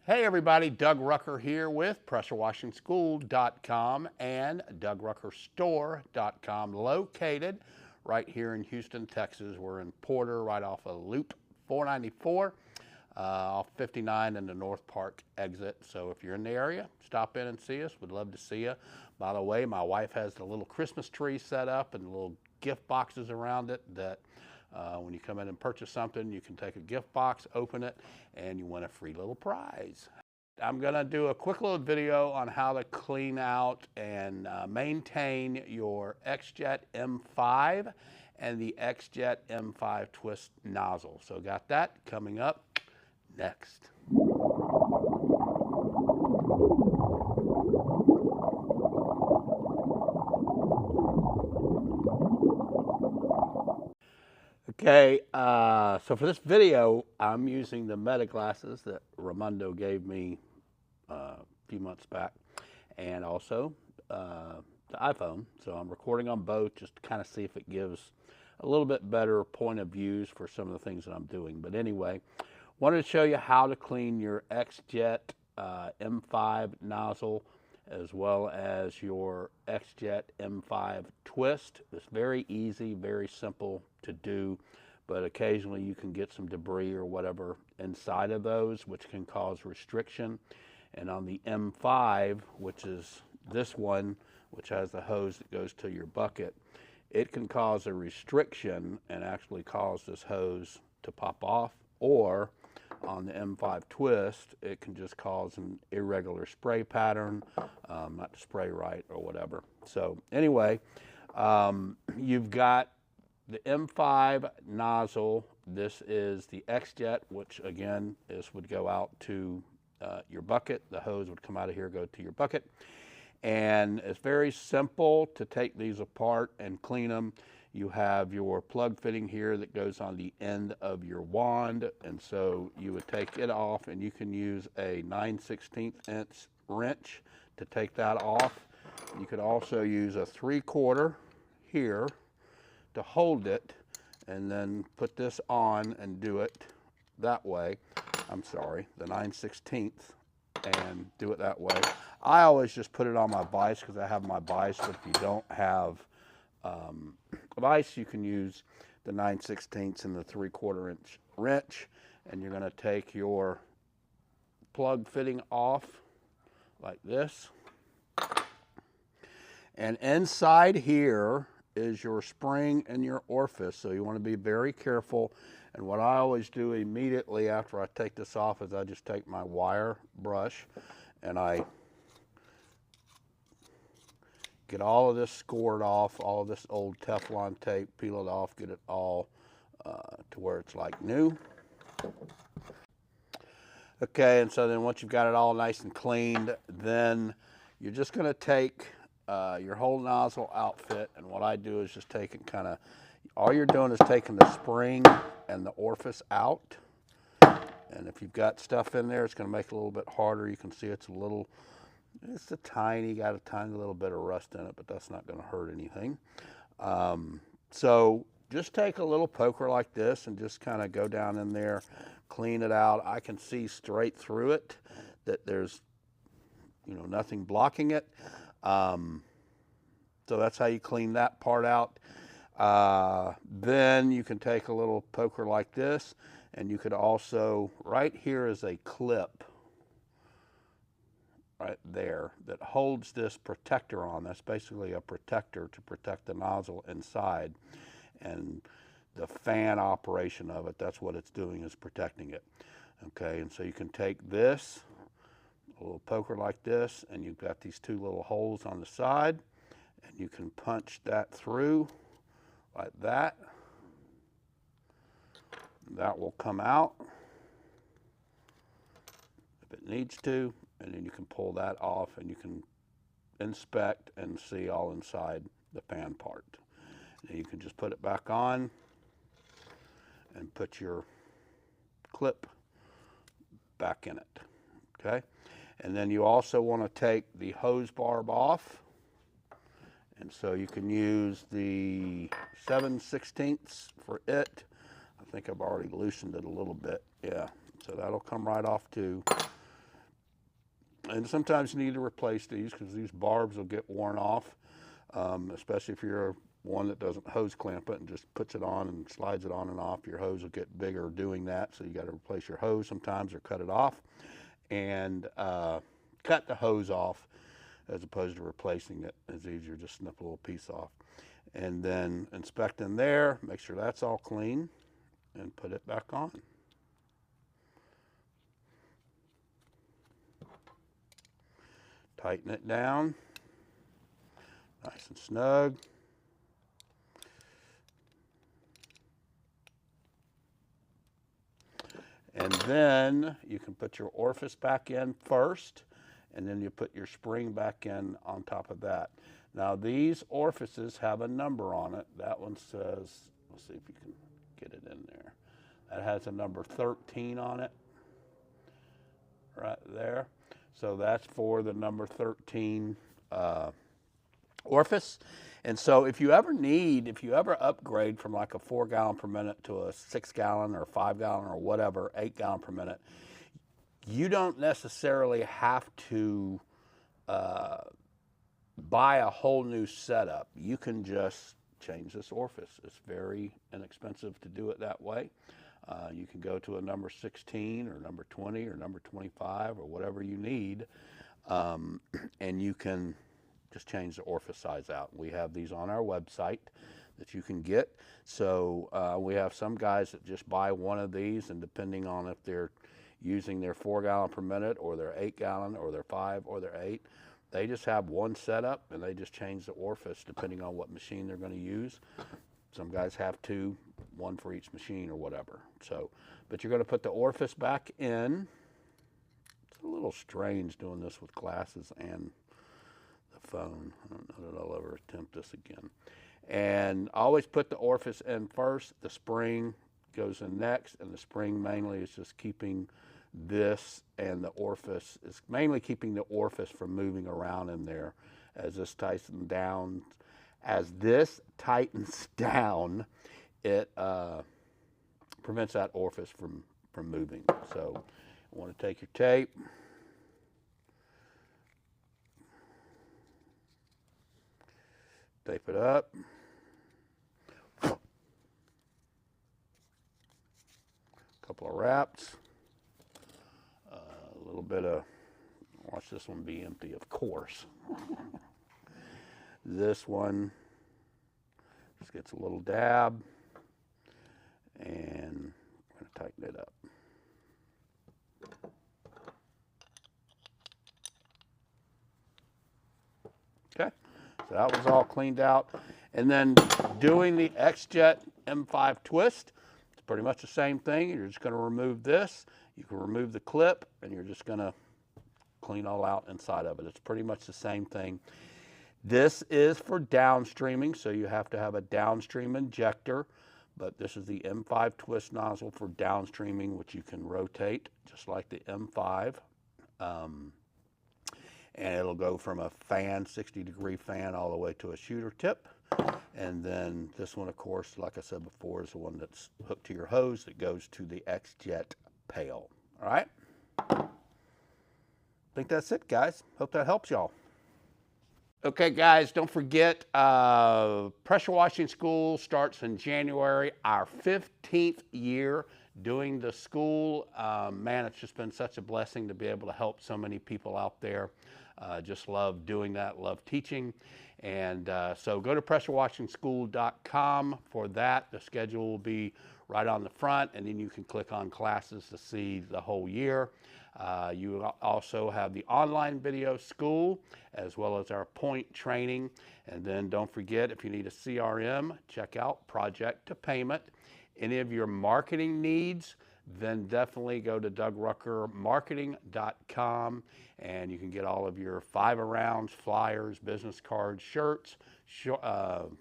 Hey everybody, Doug Rucker here with PressureWashingSchool.com and DougRuckerStore.com, located right here in Houston, Texas. We're in Porter, right off of Loop 494, off 59 in the North Park exit. So if you're in the area, stop in and see us. We'd love to see you. By the way, my wife has the little Christmas tree set up and little gift boxes around it that when you come in and purchase something, you can take a gift box, open it, and you win a free little prize. I'm going to do a quick little video on how to clean out and maintain your XJet M5 and the XJet M5 twist nozzle. So got that coming up next. Okay, so for this video, I'm using the Meta glasses that Raimondo gave me a few months back, and also the iPhone. So I'm recording on both just to kind of see if it gives a little bit better point of views for some of the things that I'm doing. But anyway, wanted to show you how to clean your XJet M5 nozzle as well as your XJet M5 twist. It's very easy, very simple to do, but occasionally you can get some debris or whatever inside of those, which can cause restriction. And on the M5, which is this one, which has the hose that goes to your bucket, it can cause a restriction and actually cause this hose to pop off, or on the M5 twist, it can just cause an irregular spray pattern, not to spray right or whatever. So anyway, you've got the M5 nozzle. This is the XJet, which again, this would go out to your bucket. The hose would come out of here, go to your bucket. And it's very simple to take these apart and clean them. You have your plug fitting here that goes on the end of your wand, and so you would take it off, and you can use a 9/16 inch wrench to take that off. You could also use a 3/4 here to hold it, and then put this on and do it that way. I'm sorry, the 9/16, and do it that way. I always just put it on my vise because I have my vise, but if you don't have vise, you can use the 9/16 and the 3/4 inch wrench, and you're going to take your plug fitting off like this. And inside here is your spring and your orifice, so you want to be very careful. And what I always do immediately after I take this off is I just take my wire brush and I get all of this scored off, all of this old Teflon tape, peel it off, get it all to where it's like new. Okay, and so then once you've got it all nice and cleaned, then you're just going to take your whole nozzle outfit, and what I do is just take it kind of, all you're doing is taking the spring and the orifice out, and if you've got stuff in there, it's going to make it a little bit harder. You can see it's a tiny, got a tiny little bit of rust in it, but that's not going to hurt anything. So just take a little poker like this and just kind of go down in there, clean it out. I can see straight through it that there's, nothing blocking it. So that's how you clean that part out. Then you can take a little poker like this, and you could also, right here is a clip right there that holds this protector on. That's basically a protector to protect the nozzle inside, and the fan operation of it, that's what it's doing, is protecting it. Okay, and so you can take this, a little poker like this, and you've got these two little holes on the side, and you can punch that through like that. That will come out if it needs to, and then you can pull that off and you can inspect and see all inside the fan part. And you can just put it back on and put your clip back in it, okay? And then you also want to take the hose barb off, and so you can use the 7/16 for it. I think I've already loosened it a little bit, yeah. So that'll come right off too. And sometimes you need to replace these because these barbs will get worn off, especially if you're one that doesn't hose clamp it and just puts it on and slides it on and off. Your hose will get bigger doing that, so you got to replace your hose sometimes or cut it off. And cut the hose off as opposed to replacing it. It's easier, just snip a little piece off. And then inspect in there, make sure that's all clean, and put it back on. Tighten it down, nice and snug. And then you can put your orifice back in first, and then you put your spring back in on top of that. Now these orifices have a number on it. That one says, let's see if you can get it in there. That has a number 13 on it, right there. So that's for the number 13 orifice. And so if you ever upgrade from like a 4 gallon per minute to a 6 gallon or 5 gallon or whatever, 8 gallon per minute, you don't necessarily have to buy a whole new setup. You can just change this orifice. It's very inexpensive to do it that way. You can go to a number 16 or number 20 or number 25 or whatever you need, and you can just change the orifice size out. We have these on our website that you can get. So we have some guys that just buy one of these, and depending on if they're using their 4 gallon per minute or their 8 gallon or their 5 or their 8, they just have one setup and they just change the orifice depending on what machine they're going to use. Some guys have two, one for each machine or whatever. So, but you're going to put the orifice back in. It's a little strange doing this with glasses and the phone. I don't know that I'll ever attempt this again. And always put the orifice in first. The spring goes in next, and the spring mainly is just keeping this, and the orifice is mainly keeping the orifice from moving around in there as this tightens down. As this tightens down, it prevents that orifice from moving. So you want to take your tape, tape it up, couple of wraps, a little bit of, watch this one be empty, of course. This one just gets a little dab, and we're going to tighten it up. Okay, so that was all cleaned out. And then doing the X-Jet M5 twist, it's pretty much the same thing. You're just going to remove this. You can remove the clip, and you're just going to clean all out inside of it. It's pretty much the same thing. This is for downstreaming, so you have to have a downstream injector, but this is the M5 twist nozzle for downstreaming, which you can rotate just like the M5. And it'll go from a fan, 60-degree fan, all the way to a shooter tip. And then this one, of course, like I said before, is the one that's hooked to your hose that goes to the X-Jet pail. All right? I think that's it, guys. Hope that helps y'all. Okay, guys, don't forget, pressure washing school starts in January, our 15th year doing the school. Man, it's just been such a blessing to be able to help so many people out there. Just love doing that, love teaching. And so go to pressurewashingschool.com for that. The schedule will be right on the front, and then you can click on classes to see the whole year. You also have the online video school as well as our point training. And then don't forget, if you need a CRM, check out Project to Payment. Any of your marketing needs, then definitely go to DougRuckerMarketing.com, and you can get all of your 5-arounds, flyers, business cards, shirts,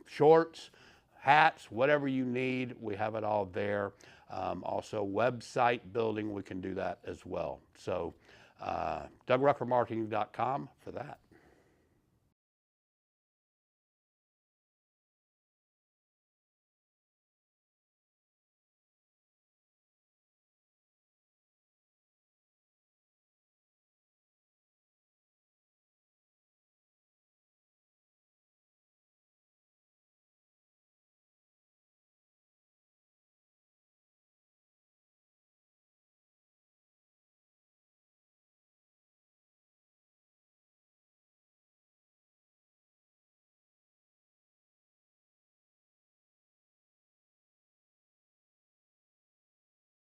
shorts, hats, whatever you need. We have it all there. Also website building, we can do that as well. So DougRuckerMarketing.com for that.